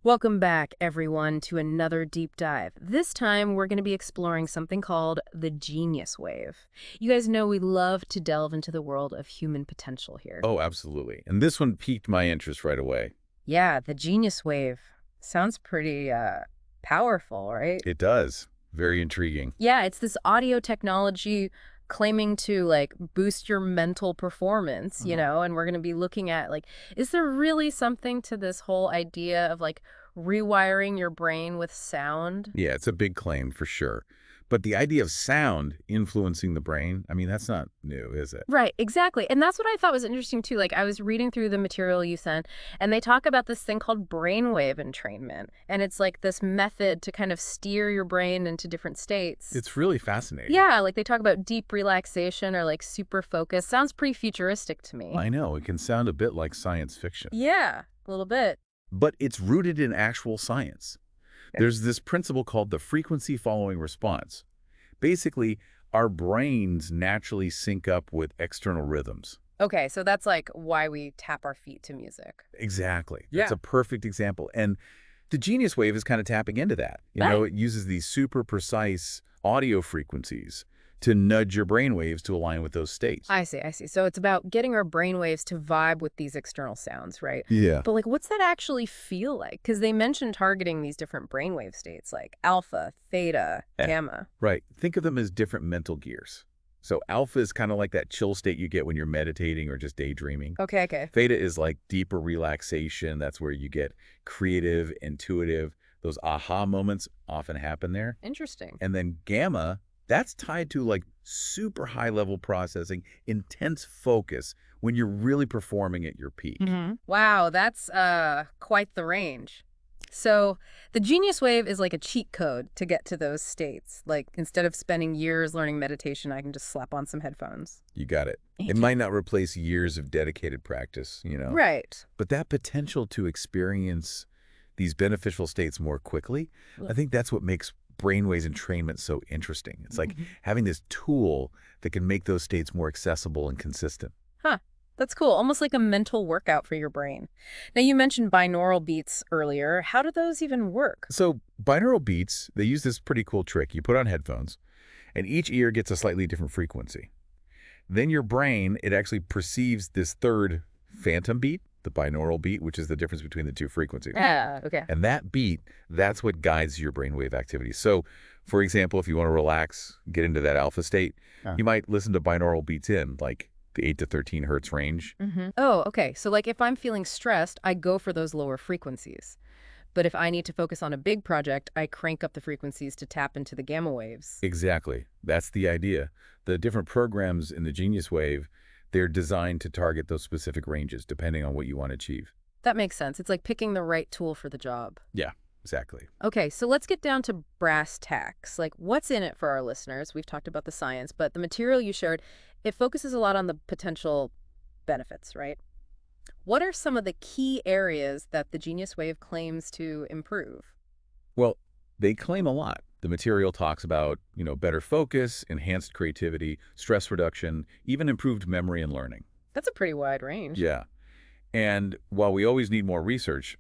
Welcome back, everyone, to another deep dive. This time, we're going to be exploring something called the genius wave. You guys know we love to delve into the world of human potential here. Oh, absolutely. And this one piqued my interest right away. Yeah, the genius wave. Sounds pretty, powerful, right? It does. Very intriguing. Yeah, it's this audio technology claiming to, like, boost your mental performance, Mhm. and we're going to be looking at, like, is there really something to this whole idea of, like, rewiring your brain with sound? Yeah, it's a big claim for sure. But the idea of sound influencing the brain, I mean, that's not new, is it? Right, exactly. And that's what I thought was interesting too. Like I was reading through the material you sent and they talk about this thing called brainwave entrainment. And it's like this method to kind of steer your brain into different states. It's really fascinating. Yeah, like they talk about deep relaxation or like super focus. Sounds pretty futuristic to me. I know, it can sound a bit like science fiction, Yeah, a little bit. but it's rooted in actual science. There's this principle called the frequency following response. Basically, our brains naturally sync up with external rhythms. Okay, so that's like why we tap our feet to music. Exactly. That's Yeah. a perfect example. And the Genius Wave is kind of tapping into that. Right. It uses these super precise audio frequencies to nudge your brain waves to align with those states. I see, I see. So it's about getting our brainwaves to vibe with these external sounds, right? Yeah. But like, what's that actually feel like? Because they mentioned targeting these different brainwave states like alpha, theta, Eh, gamma. Right. Think of them as different mental gears. So alpha is kind of like that chill state you get when you're meditating or just daydreaming. Okay, okay. Theta is like deeper relaxation. That's where you get creative, intuitive. Those aha moments often happen there. Interesting. And then gamma, that's tied to like super high level processing, intense focus when you're really performing at your peak. Wow, that's quite the range. So the genius wave is like a cheat code to get to those states. Like instead of spending years learning meditation, I can just slap on some headphones. You got it. It Okay. might not replace years of dedicated practice, Right. but that potential to experience these beneficial states more quickly, I think that's what makes brainwaves entrainment so interesting. It's like having this tool that can make those states more accessible and consistent. Huh. That's cool. Almost like a mental workout for your brain. Now, you mentioned binaural beats earlier. How do those even work? So binaural beats, they use this pretty cool trick. You put on headphones, and each ear gets a slightly different frequency. Then your brain, it actually perceives this third phantom beat, the binaural beat, which is the difference between the two frequencies. Ah, okay. And that beat, that's what guides your brainwave activity. So, for example, if you want to relax, get into that alpha state, you might listen to binaural beats in, like the 8 to 13 hertz range. Oh, okay. So, like, if I'm feeling stressed, I go for those lower frequencies. But if I need to focus on a big project, I crank up the frequencies to tap into the gamma waves. Exactly. That's the idea. The different programs in the Genius Wave, they're designed to target those specific ranges depending on what you want to achieve. That makes sense. It's like picking the right tool for the job. Yeah, exactly. Okay, so let's get down to brass tacks. Like, what's in it for our listeners? We've talked about the science, but the material you shared, it focuses a lot on the potential benefits, right? What are some of the key areas that the Genius Wave claims to improve? Well, they claim a lot. The material talks about, better focus, enhanced creativity, stress reduction, even improved memory and learning. That's a pretty wide range. Yeah. And while we always need more research,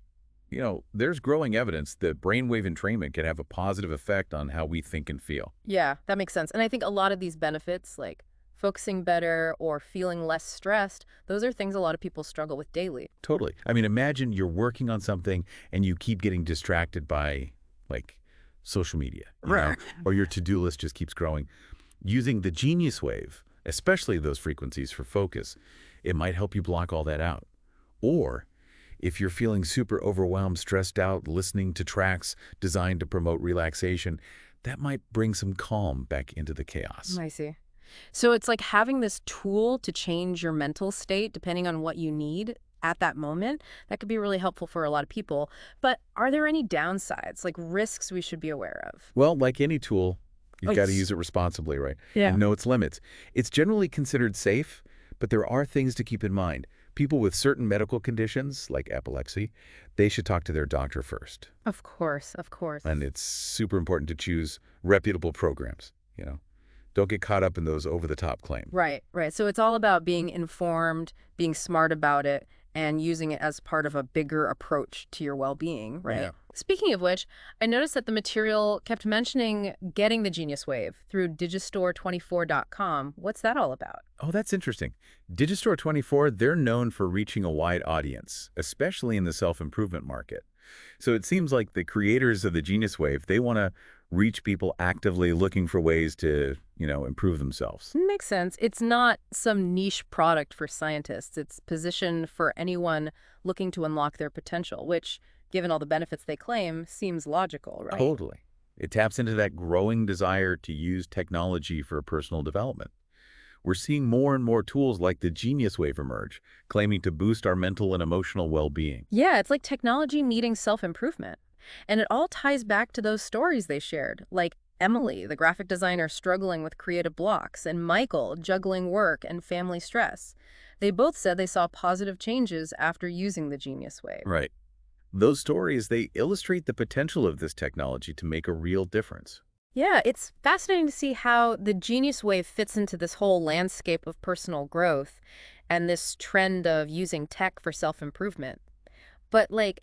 there's growing evidence that brainwave entrainment can have a positive effect on how we think and feel. Yeah, that makes sense. And I think a lot of these benefits, like focusing better or feeling less stressed, those are things a lot of people struggle with daily. Totally. I mean, imagine you're working on something and you keep getting distracted by, like, social media, Right. or your to-do list just keeps growing. Using the Genius Wave, especially those frequencies for focus, it might help you block all that out. Or if you're feeling super overwhelmed, stressed out, listening to tracks designed to promote relaxation, that might bring some calm back into the chaos. I see. So it's like having this tool to change your mental state depending on what you need at that moment. That could be really helpful for a lot of people. But are there any downsides, like risks we should be aware of? Well, like any tool, you've got to yes. use it responsibly, right? Yeah. And know its limits. It's generally considered safe, but there are things to keep in mind. People with certain medical conditions, like epilepsy, they should talk to their doctor first. Of course, of course. And it's super important to choose reputable programs. Don't get caught up in those over-the-top claims. Right, right. So it's all about being informed, being smart about it, and using it as part of a bigger approach to your well-being, Yeah. right? Speaking of which, I noticed that the material kept mentioning getting the Genius Wave through digistore24.com. What's that all about? Oh, that's interesting. Digistore 24, they're known for reaching a wide audience, especially in the self-improvement market. So it seems like the creators of the Genius Wave, they want to reach people actively looking for ways to, improve themselves. Makes sense. It's not some niche product for scientists. It's positioned for anyone looking to unlock their potential, which, given all the benefits they claim, seems logical, right? Totally. It taps into that growing desire to use technology for personal development. We're seeing more and more tools like the Genius Wave emerge, claiming to boost our mental and emotional well-being. Yeah, it's like technology meeting self-improvement. And it all ties back to those stories they shared, like Emily, the graphic designer struggling with creative blocks, and Michael, juggling work and family stress. They both said they saw positive changes after using the Genius Wave. Right. Those stories, they illustrate the potential of this technology to make a real difference. Yeah, it's fascinating to see how the Genius Wave fits into this whole landscape of personal growth and this trend of using tech for self-improvement. But, like,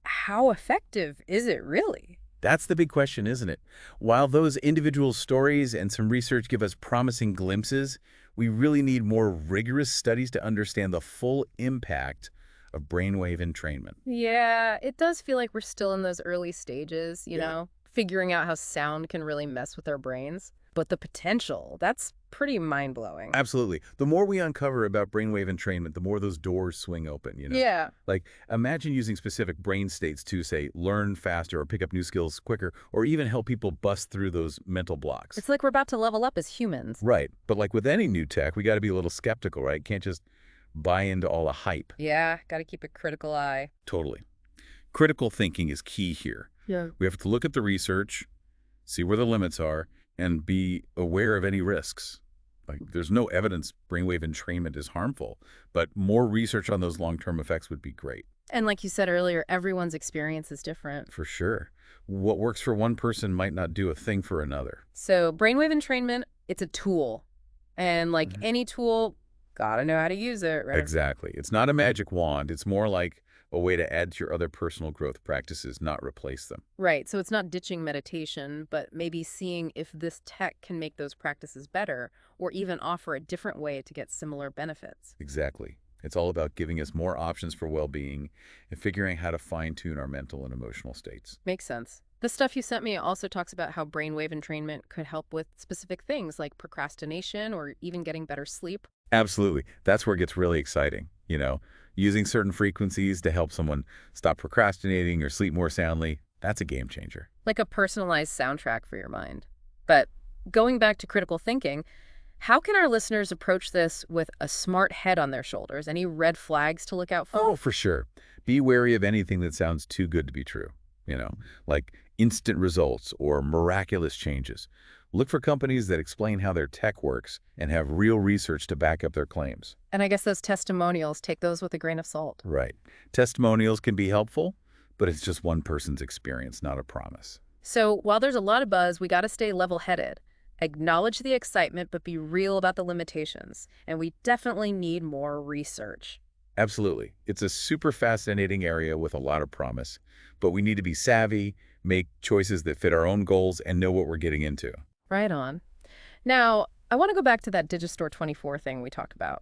how effective is it really? That's the big question, isn't it? While those individual stories and some research give us promising glimpses, we really need more rigorous studies to understand the full impact of brainwave entrainment. Yeah, it does feel like we're still in those early stages, Yeah. figuring out how sound can really mess with our brains. But the potential, that's pretty mind-blowing. Absolutely. The more we uncover about brainwave entrainment, the more those doors swing open. Yeah. Like, imagine using specific brain states to, say, learn faster or pick up new skills quicker, or even help people bust through those mental blocks. It's like we're about to level up as humans. Right. But like with any new tech, we got to be a little skeptical, right? Can't just buy into all the hype. Yeah, got to keep a critical eye. Totally. Critical thinking is key here. Yeah. We have to look at the research, see where the limits are, and be aware of any risks. Like, there's no evidence brainwave entrainment is harmful, but more research on those long-term effects would be great, And like you said earlier, everyone's experience is different. for sure. What works for one person might not do a thing for another. So brainwave entrainment, it's a tool. And like Mhm. any tool, gotta know how to use it, right? Exactly. It's not a magic wand. It's more like a way to add to your other personal growth practices, not replace them. Right. So it's not ditching meditation, but maybe seeing if this tech can make those practices better or even offer a different way to get similar benefits. Exactly. It's all about giving us more options for well-being and figuring how to fine-tune our mental and emotional states. Makes sense. The stuff you sent me also talks about how brainwave entrainment could help with specific things like procrastination or even getting better sleep. Absolutely. That's where it gets really exciting. Using certain frequencies to help someone stop procrastinating or sleep more soundly, that's a game changer. Like a personalized soundtrack for your mind. But going back to critical thinking, how can our listeners approach this with a smart head on their shoulders? Any red flags to look out for? Oh, for sure. Be wary of anything that sounds too good to be true, like instant results or miraculous changes. Look for companies that explain how their tech works and have real research to back up their claims. And I guess those testimonials, take those with a grain of salt. Right. Testimonials can be helpful, but it's just one person's experience, not a promise. So while there's a lot of buzz, we got to stay level-headed. Acknowledge the excitement, but be real about the limitations. And we definitely need more research. Absolutely. It's a super fascinating area with a lot of promise, but we need to be savvy, make choices that fit our own goals, and know what we're getting into. Right on. Now, I want to go back to that Digistore 24 thing we talked about.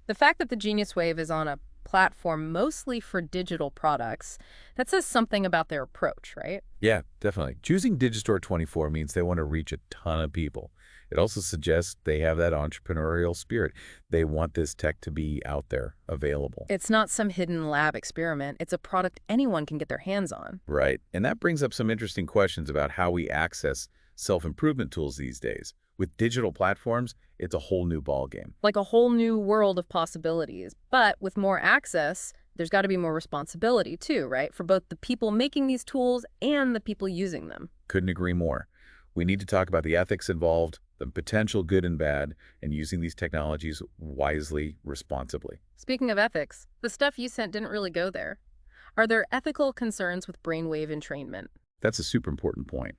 The fact that the Genius Wave is on a platform mostly for digital products, that says something about their approach, right? Yeah, definitely. Choosing Digistore 24 means they want to reach a ton of people. It also suggests they have that entrepreneurial spirit. They want this tech to be out there, available. It's not some hidden lab experiment. It's a product anyone can get their hands on. Right. And that brings up some interesting questions about how we access self-improvement tools these days. With digital platforms, it's a whole new ballgame. Like a whole new world of possibilities. But with more access, there's got to be more responsibility too, right? For both the people making these tools and the people using them. Couldn't agree more. We need to talk about the ethics involved, the potential good and bad, and using these technologies wisely, responsibly. Speaking of ethics, the stuff you sent didn't really go there. Are there ethical concerns with brainwave entrainment? That's a super important point.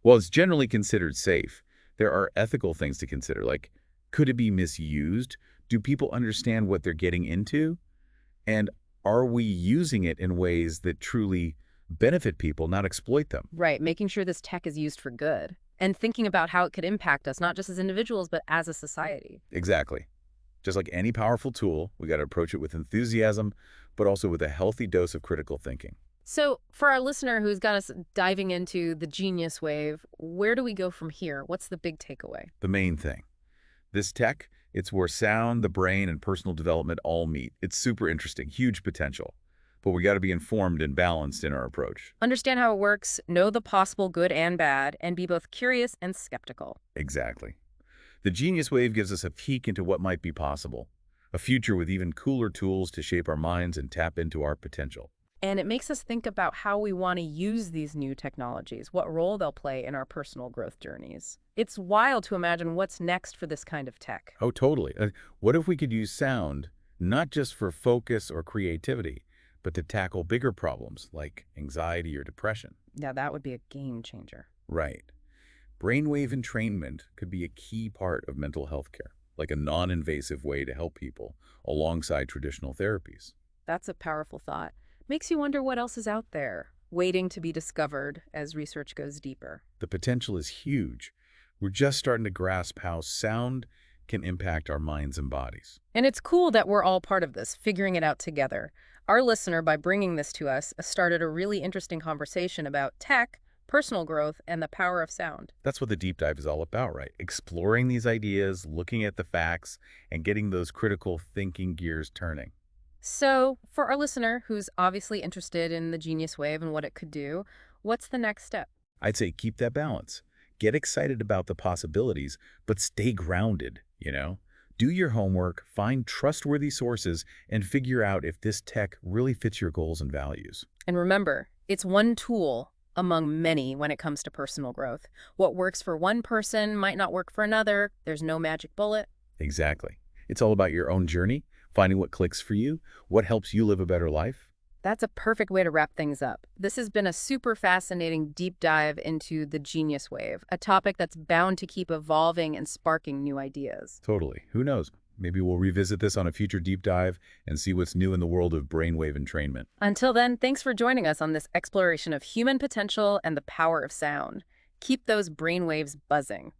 While it's generally considered safe, there are ethical things to consider, like could it be misused? Do people understand what they're getting into? And are we using it in ways that truly benefit people, not exploit them? Right, making sure this tech is used for good. And thinking about how it could impact us, not just as individuals, but as a society. Exactly. Just like any powerful tool, we got to approach it with enthusiasm, but also with a healthy dose of critical thinking. So, for our listener who's got us diving into the genius wave, where do we go from here? What's the big takeaway? The main thing. This tech, it's where sound, the brain, and personal development all meet. It's super interesting, huge potential. But we got to be informed and balanced in our approach. Understand how it works, know the possible good and bad, and be both curious and skeptical. Exactly. The Genius Wave gives us a peek into what might be possible, a future with even cooler tools to shape our minds and tap into our potential. And it makes us think about how we want to use these new technologies, what role they'll play in our personal growth journeys. It's wild to imagine what's next for this kind of tech. Oh, totally. What if we could use sound not just for focus or creativity, but to tackle bigger problems like anxiety or depression? Yeah, that would be a game changer. Right. Brainwave entrainment could be a key part of mental health care, like a non-invasive way to help people alongside traditional therapies. That's a powerful thought. Makes you wonder what else is out there, waiting to be discovered as research goes deeper. The potential is huge. We're just starting to grasp how sound can impact our minds and bodies. And it's cool that we're all part of this, figuring it out together. Our listener, by bringing this to us, started a really interesting conversation about tech, personal growth, and the power of sound. That's what the deep dive is all about, right? Exploring these ideas, looking at the facts, and getting those critical thinking gears turning. So, for our listener who's obviously interested in the Genius Wave and what it could do, what's the next step? I'd say keep that balance. Get excited about the possibilities, but stay grounded, you know? Do your homework, find trustworthy sources, and figure out if this tech really fits your goals and values. And remember, it's one tool among many when it comes to personal growth. What works for one person might not work for another. There's no magic bullet. Exactly. It's all about your own journey, finding what clicks for you, what helps you live a better life. That's a perfect way to wrap things up. This has been a super fascinating deep dive into the Genius Wave, a topic that's bound to keep evolving and sparking new ideas. Totally. Who knows? Maybe we'll revisit this on a future deep dive and see what's new in the world of brainwave entrainment. Until then, thanks for joining us on this exploration of human potential and the power of sound. Keep those brainwaves buzzing.